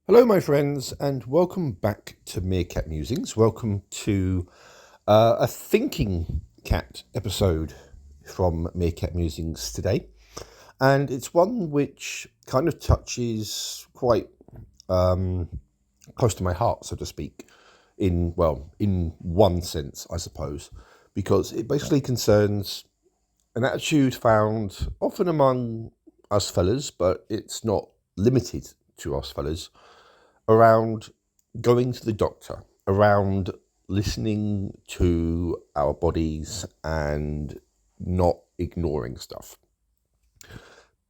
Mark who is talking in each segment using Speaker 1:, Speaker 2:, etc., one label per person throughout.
Speaker 1: Hello, my friends, and welcome back to Meerkat Musings. Welcome to a Thinking Cat episode from Meerkat Musings today. And it's one which kind of touches quite close to my heart, so to speak, in one sense, I suppose, because it basically concerns an attitude found often among us fellas, but it's not limited to us fellas, around going to the doctor, around listening to our bodies and not ignoring stuff.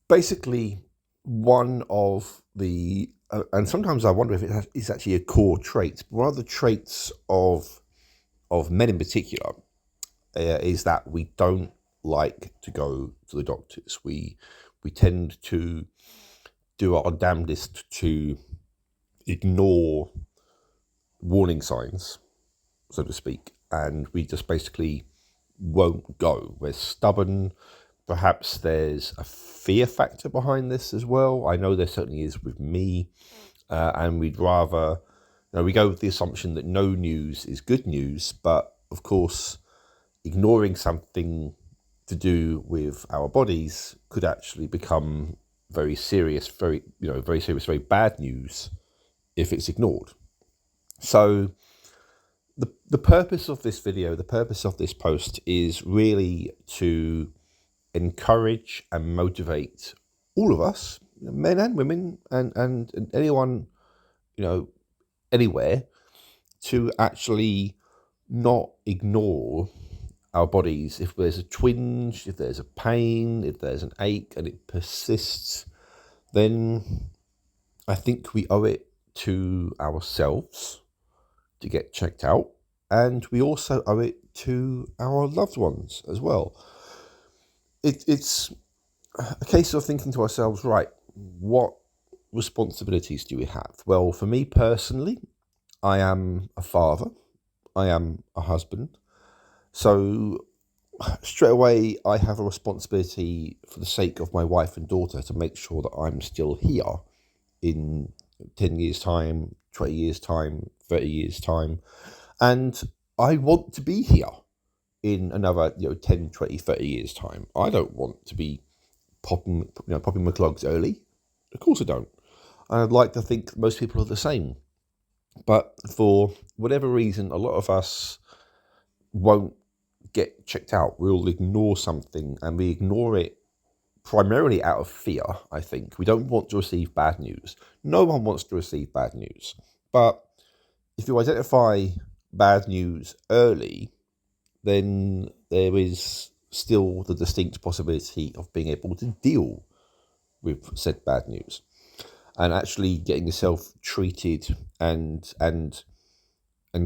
Speaker 1: Basically, one of the, and sometimes I wonder if it is actually a core trait, but one of the traits of men in particular is that we don't like to go to the doctors. We tend to do our damnedest to ignore warning signs, so to speak, and we just basically won't go. We're stubborn. Perhaps there's a fear factor behind this as well. I know there certainly is with me, and we'd rather, we go with the assumption that no news is good news, but of course, ignoring something to do with our bodies could actually become very serious, very serious, very bad news if it's ignored. So the purpose of this video, the purpose of this post is really to encourage and motivate all of us, men and women, and anyone, anywhere, to actually not ignore our bodies. If there's a twinge, if there's a pain, if there's an ache and it persists, then I think we owe it to ourselves to get checked out, and we also owe it to our loved ones as well. It's a case of thinking to ourselves, right, what responsibilities do we have? Well, for me personally, I am a father, I am a husband, so straight away I have a responsibility for the sake of my wife and daughter to make sure that I'm still here in 10 years' time, 20 years' time, 30 years' time. And I want to be here in another 10, 20, 30 years' time. I don't want to be popping my clogs early. Of course I don't. I'd like to think most people are the same. But for whatever reason, a lot of us won't get checked out. We'll ignore something, and we ignore it primarily out of fear, I think. We don't want to receive bad news. No one wants to receive bad news. But if you identify bad news early, then there is still the distinct possibility of being able to deal with said bad news and actually getting yourself treated and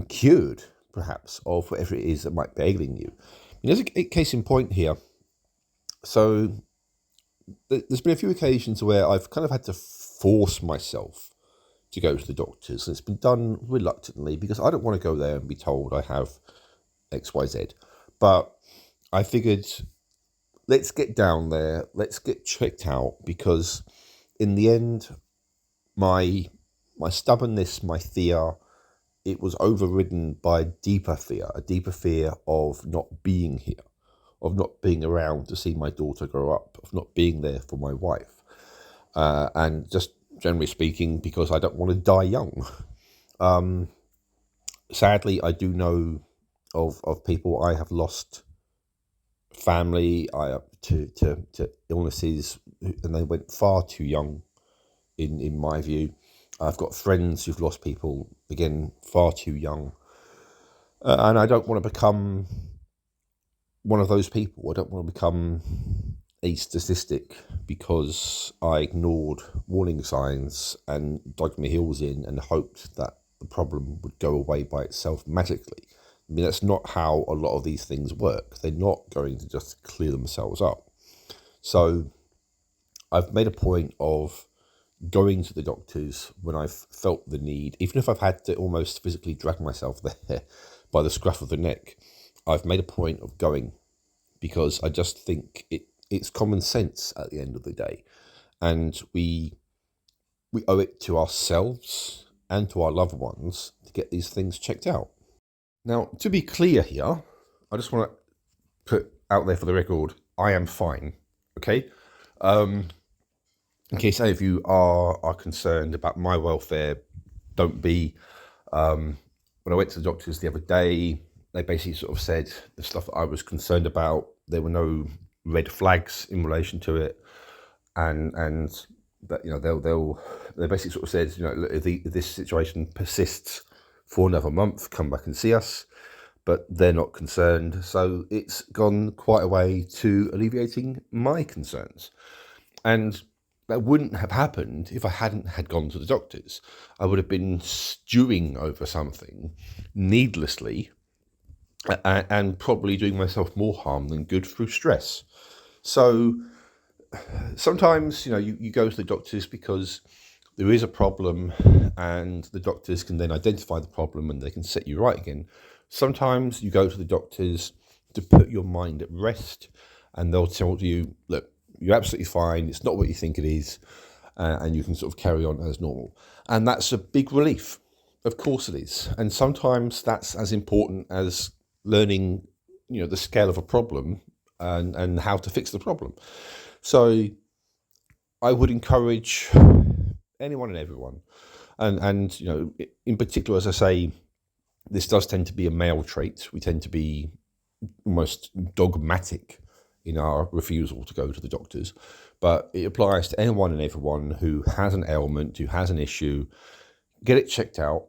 Speaker 1: cured, perhaps, of whatever it is that might be ailing you. There's a case in point here. So there's been a few occasions where I've kind of had to force myself to go to the doctors, and it's been done reluctantly because I don't want to go there and be told I have XYZ. But I figured, let's get down there, let's get checked out, because in the end, my stubbornness, my fear, it was overridden by a deeper fear of not being here, of not being around to see my daughter grow up, of not being there for my wife, and just generally speaking, because I don't want to die young. Sadly, I do know of people. I have lost family to illnesses, and they went far too young, in my view. I've got friends who've lost people, again, far too young. And I don't want to become one of those people. I don't want to become a statistic because I ignored warning signs and dug my heels in and hoped that the problem would go away by itself magically. I mean, that's not how a lot of these things work. They're not going to just clear themselves up. So I've made a point of going to the doctors when I've felt the need, even if I've had to almost physically drag myself there by the scruff of the neck. I've made a point of going because I just think it's common sense at the end of the day. And we owe it to ourselves and to our loved ones to get these things checked out. Now, to be clear here, I just want to put out there for the record, I am fine, okay? In case any of you are concerned about my welfare, don't be. When I went to the doctors the other day, they basically sort of said the stuff that I was concerned about, there were no red flags in relation to it, and that, you know, they basically sort of said, you know, if this situation persists for another month, come back and see us. But they're not concerned, so it's gone quite a way to alleviating my concerns. And that wouldn't have happened if I hadn't had gone to the doctors. I would have been stewing over something needlessly and probably doing myself more harm than good through stress. So sometimes, you know, you go to the doctors because there is a problem and the doctors can then identify the problem and they can set you right again. Sometimes you go to the doctors to put your mind at rest and they'll tell you, look, you're absolutely fine, it's not what you think it is, and you can sort of carry on as normal. And that's a big relief. Of course it is. And sometimes that's as important as learning, you know, the scale of a problem and how to fix the problem. So I would encourage anyone and everyone, and you know, in particular, as I say, this does tend to be a male trait. We tend to be almost dogmatic in our refusal to go to the doctors, but it applies to anyone and everyone who has an ailment, who has an issue. Get it checked out.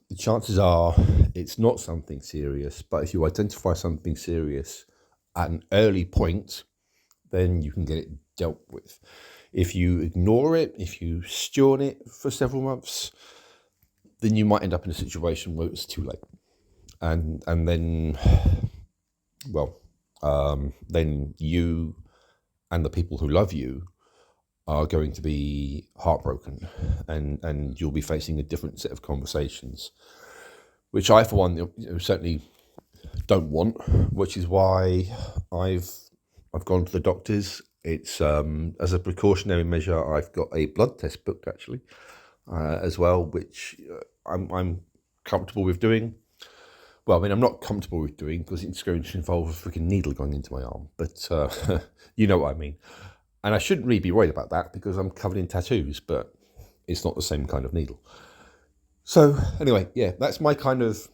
Speaker 1: The chances are it's not something serious, but if you identify something serious at an early point, then you can get it dealt with. If you ignore it, if you stew on it for several months, then you might end up in a situation where it's too late. And then, well, then you and the people who love you are going to be heartbroken, and you'll be facing a different set of conversations, which I, for one, you know, certainly don't want. Which is why I've gone to the doctors. It's as a precautionary measure. I've got a blood test booked actually, as well, which I'm comfortable with doing. Well, I mean, I'm not comfortable with doing because it's going to involve a freaking needle going into my arm, but you know what I mean. And I shouldn't really be worried about that because I'm covered in tattoos, but it's not the same kind of needle. So anyway, yeah, that's my kind of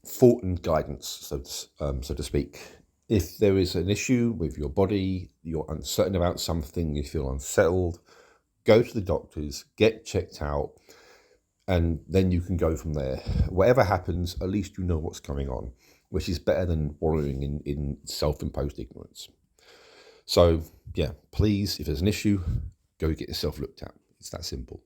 Speaker 1: thought and guidance, so to speak. If there is an issue with your body, you're uncertain about something, you feel unsettled, go to the doctors, get checked out, and then you can go from there. Whatever happens, at least you know what's going on, which is better than wallowing in self-imposed ignorance. So, yeah, please, if there's an issue, go get yourself looked at. It's that simple.